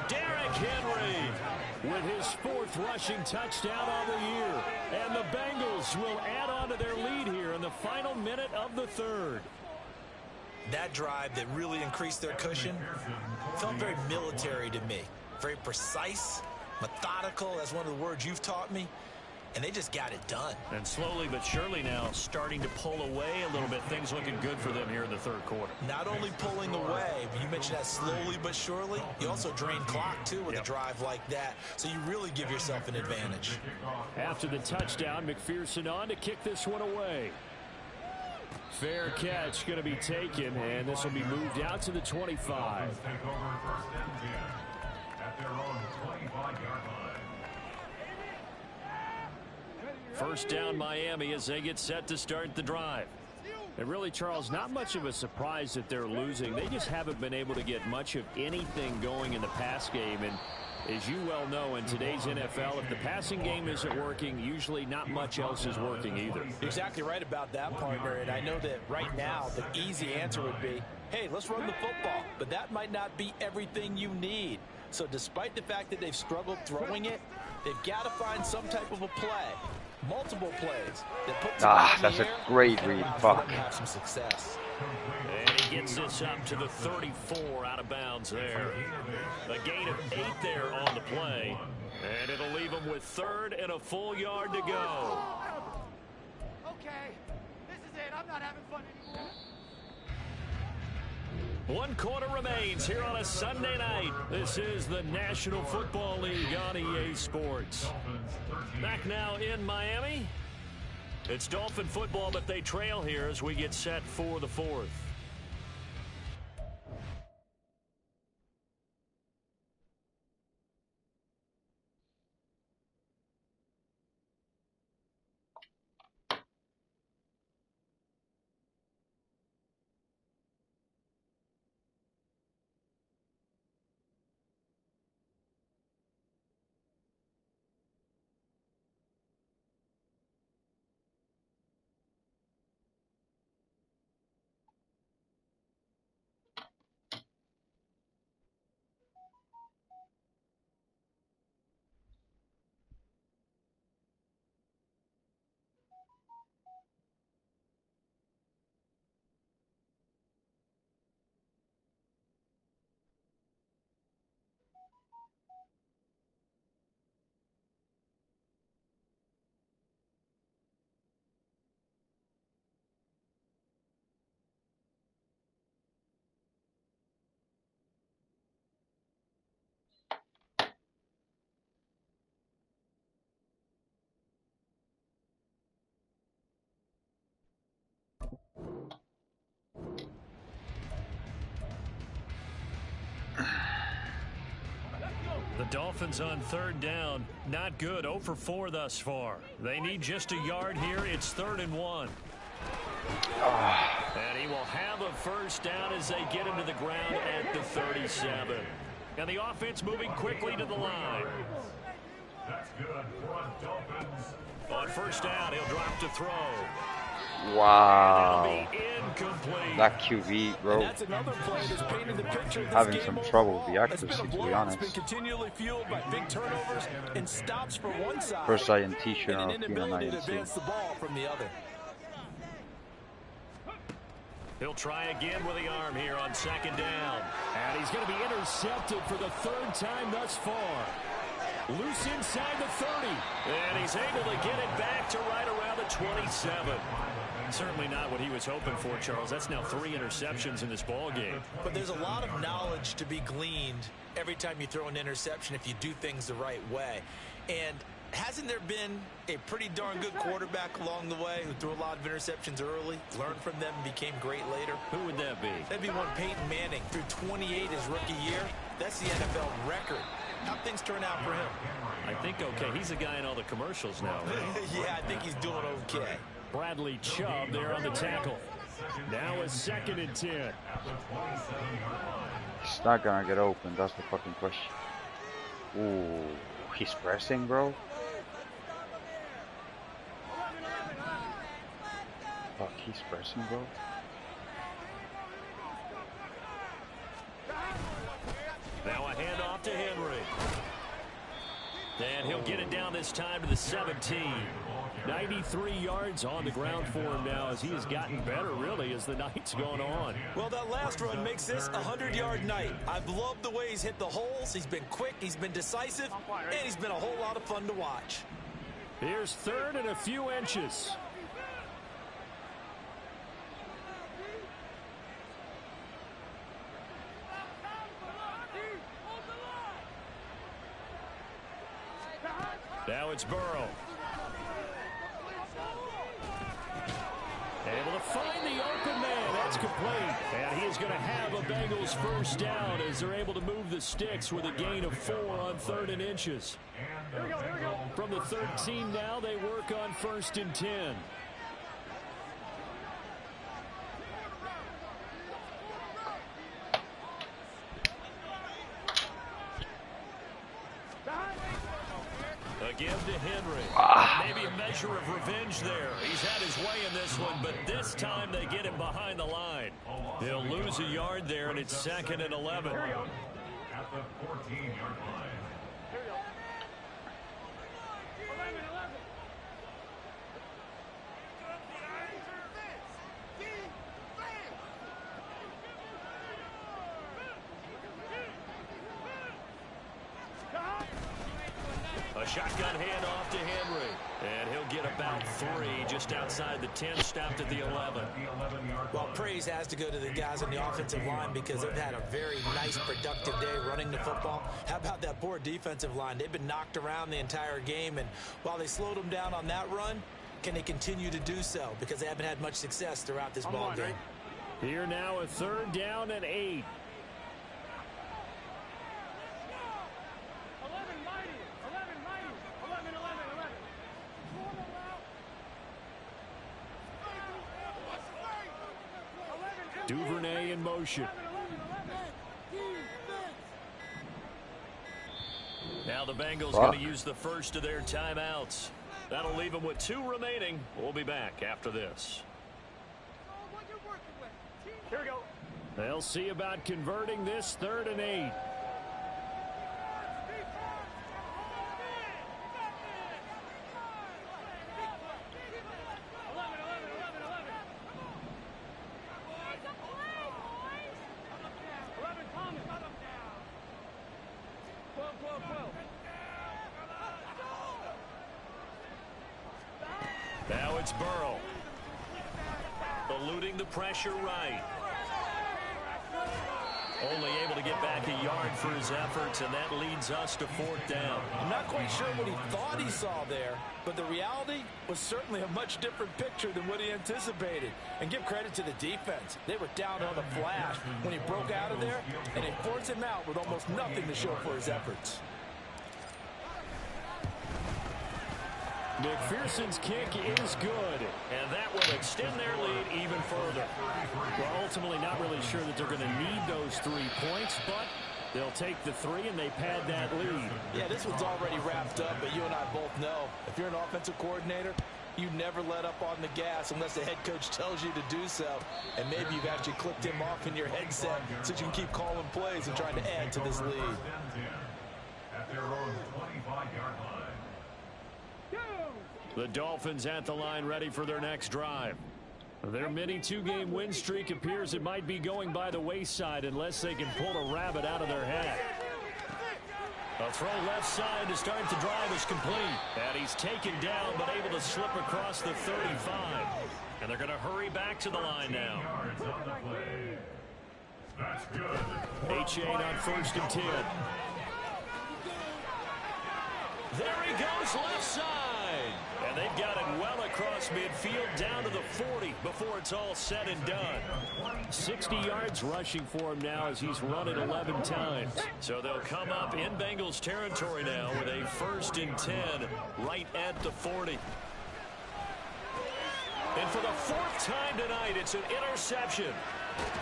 Derrick Henry with his 4th rushing touchdown of the year. And the Bengals will add on to their lead here in the final minute of the 3rd. That drive that really increased their cushion felt very military to me. Very precise, methodical, that's one of the words you've taught me, and they just got it done. And slowly but surely now starting to pull away a little bit. Things looking good for them here in the 3rd quarter. Not only pulling away, but you mentioned that slowly but surely, you also drain clock too with a drive like that, so you really give yourself an advantage. After the touchdown, McPherson on to kick this one away. Fair catch going to be taken, and this will be moved out to the 25. First down Miami as they get set to start the drive. And really, Charles, not much of a surprise that they're losing. They just haven't been able to get much of anything going in the pass game. And as you well know, in today's NFL, if the passing game isn't working, usually not much else is working either. Exactly right about that, partner. And I know that right now the easy answer would be, hey, let's run the football. But that might not be everything you need. So despite the fact that they've struggled throwing it, they've got to find some type of a play. Multiple plays that put that's a great read. Fuck. Have some success. And he gets this up to the 34 out of bounds there. A gain of 8 there on the play. And it'll leave him with 3rd and a full yard to go. Okay, this is it. I'm not having fun anymore. 1 quarter remains here on a Sunday night. This is the National Football League on EA Sports. Back now in Miami. It's Dolphin football, but they trail here as we get set for the 4th. Dolphins on third down. Not good. 0 for 4 thus far. They need just a yard here. It's 3rd and 1. And he will have a first down as they get him to the ground at the 37. And the offense moving quickly to the line. That's good for Dolphins. On first down, he'll drop to throw. Wow. That'll be incomplete. That QB, bro. That's another play that's painted the picture. Having some trouble with the accuracy, to be honest. It's been continually fueled by big turnovers and stops for one side. First INT should and not an have been an inability to INT. advance the ball from the other. He'll try again with the arm here on 2nd down. And he's going to be intercepted for the 3rd time thus far. Loose inside the 30. And he's able to get it back to right around the 27. Certainly not what he was hoping for, Charles. That's now 3 interceptions in this ball game. But there's a lot of knowledge to be gleaned every time you throw an interception if you do things the right way. And hasn't there been a pretty darn good quarterback along the way who threw a lot of interceptions early, learned from them, and became great later? Who would that be? That'd be one Peyton Manning. Threw 28 his rookie year. That's the NFL record. How'd things turn out for him? I think okay. He's the guy in all the commercials now, right? Yeah, I think he's doing okay. Bradley Chubb there on the tackle. Now a 2nd and 10. It's not gonna get open, that's the fucking question. Ooh, he's pressing, bro. Fuck, he's pressing, bro. Now a handoff to Henry. And he'll get it down this time to the 17. 93 yards on the ground for him now as he has gotten better, really, as the night's gone on. Well, that last run makes this a 100-yard night. I've loved the way he's hit the holes. He's been quick, he's been decisive, and he's been a whole lot of fun to watch. Here's 3rd and a few inches. Now it's Burrow. Able to find the open man. That's complete. And he is going to have a Bengals first down as they're able to move the sticks with a gain of 4 on 3rd and inches. From the 13 now, they work on 1st and 10. Give to Henry. Maybe a measure of revenge there. He's had his way in this one, but this time they get him behind the line. He'll lose a yard there, and it's 2nd and 11. At the 14-yard line. A shotgun handoff to Henry. And he'll get about 3 just outside the 10, stopped at the 11. Well, praise has to go to the guys on the offensive line because they've had a very nice, productive day running the football. How about that poor defensive line? They've been knocked around the entire game, and while they slowed them down on that run, can they continue to do so? Because they haven't had much success throughout this ball game. Here now a 3rd down and 8. Duvernay in motion. Now the Bengals going to use the first of their timeouts. That'll leave them with 2 remaining. We'll be back after this. Here we go. They'll see about converting this 3rd and 8. Now it's Burrow. Eluding the pressure right. Only able to get back a yard for his efforts, and that leads us to 4th down. I'm not quite sure what he thought he saw there, but the reality was certainly a much different picture than what he anticipated. And give credit to the defense. They were down on the flash when he broke out of there, and they forced him out with almost nothing to show for his efforts. McPherson's kick is good, and that will extend their lead even further. Well, ultimately not really sure that they're going to need those 3 points, but they'll take the 3 and they pad that lead. Yeah, this one's already wrapped up, but you and I both know if you're an offensive coordinator, you never let up on the gas unless the head coach tells you to do so. And maybe you've actually clicked him off in your headset so you can keep calling plays and trying to add to this lead. At their own 25-yard line. The Dolphins at the line ready for their next drive. Their mini 2-game win streak appears it might be going by the wayside unless they can pull a rabbit out of their hat. A throw left side to start the drive is complete. And he's taken down but able to slip across the 35. And they're going to hurry back to the line now. That's good. H8 on 1st and 10. There he goes left side. And they've got it well across midfield down to the 40 before it's all said and done. 60 yards rushing for him now as he's run it 11 times. So they'll come up in Bengals territory now with a 1st and 10 right at the 40. And for the 4th time tonight, it's an interception.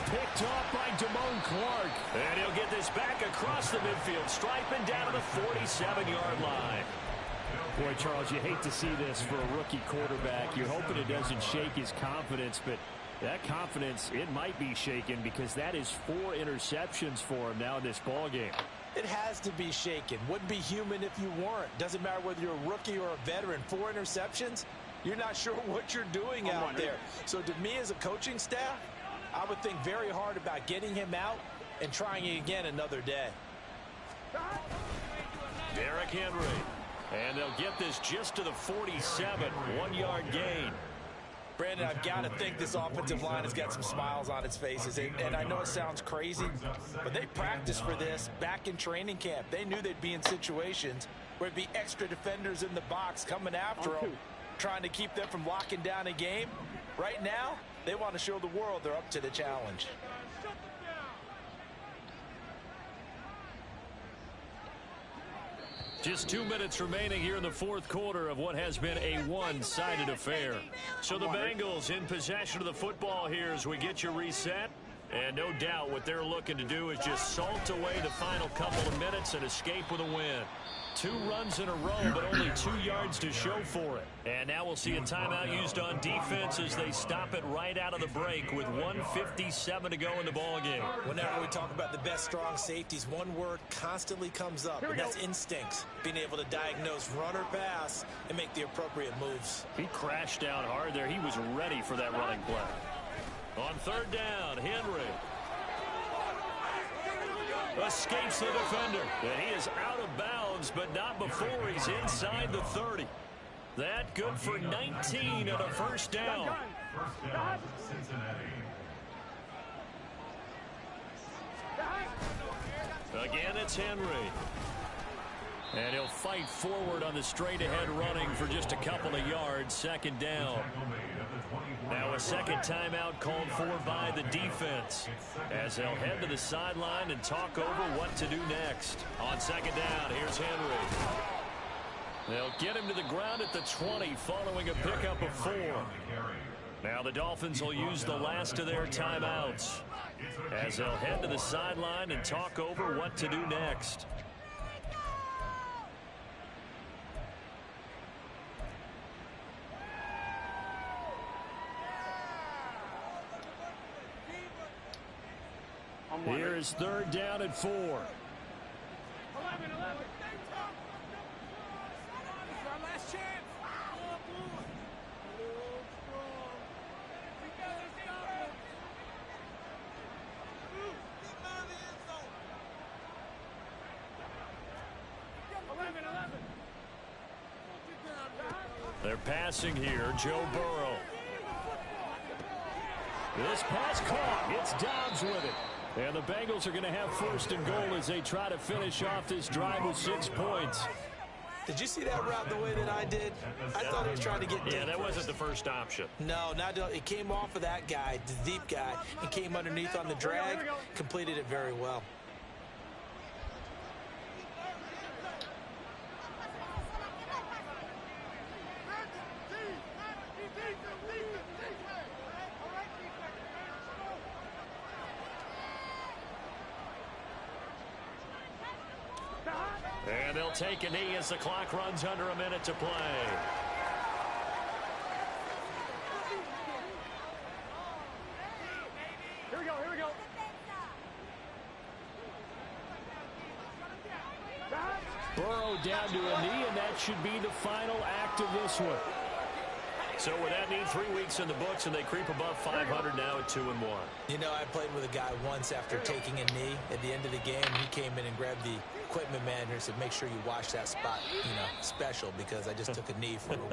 Picked off by Damone Clark. And he'll get this back across the midfield, striping down to the 47-yard line. Boy, Charles, you hate to see this for a rookie quarterback. You're hoping it doesn't shake his confidence, but that confidence, it might be shaken because that is 4 interceptions for him now in this ballgame. It has to be shaken. Wouldn't be human if you weren't. Doesn't matter whether you're a rookie or a veteran. 4 interceptions, you're not sure what you're doing out there. So to me as a coaching staff, I would think very hard about getting him out and trying it again another day. Derrick Henry. And they'll get this just to the 47, 1-yard gain. Brandon, I've got to think this offensive line has got some smiles on its faces. And I know it sounds crazy, but they practiced for this back in training camp. They knew they'd be in situations where it'd be extra defenders in the box coming after them, trying to keep them from locking down a game. Right now, they want to show the world they're up to the challenge. Just 2 minutes remaining here in the 4th quarter of what has been a one-sided affair. So the Bengals in possession of the football here as we get you reset. And no doubt what they're looking to do is just salt away the final couple of minutes and escape with a win. 2 runs in a row, but only 2 yards to show for it. And now we'll see a timeout used on defense as they stop it right out of the break with 1:57 to go in the ballgame. Whenever we talk about the best strong safeties, one word constantly comes up, and that's instincts. Being able to diagnose run or pass and make the appropriate moves. He crashed down hard there. He was ready for that running play. On 3rd down, Henry escapes the defender. And he is out of bounds, but not before he's inside the 30. That good for 19 and a 1st down. First down, Cincinnati. Again, it's Henry. And he'll fight forward on the straight-ahead running for just a couple of yards. 2nd down. Now a 2nd timeout called for by the defense as they'll head to the sideline and talk over what to do next. On 2nd down, here's Henry. They'll get him to the ground at the 20 following a pickup of 4. Now the Dolphins will use the last of their timeouts as they'll head to the sideline and talk over what to do next. Here's 3rd down and 4. 11. This is our last chance. They're passing here, Joe Burrow. This pass caught. It's Dobbs with it. And the Bengals are going to have 1st and goal as they try to finish off this drive with 6 points. Did you see that route the way that I did? I thought he was trying to get deep. Yeah, that wasn't the first option. No, it came off of that guy, the deep guy, and came underneath on the drag, completed it very well. And they'll take a knee as the clock runs under a minute to play. Here we go, here we go. Burrow down to a knee, and that should be the final act of this one. So with that knee, 3 weeks in the books, and they creep above 500 now at 2-1. You know, I played with a guy once after taking a knee at the end of the game. He came in and grabbed the equipment manager and said, make sure you wash that spot, you know, special, because I just took a knee for a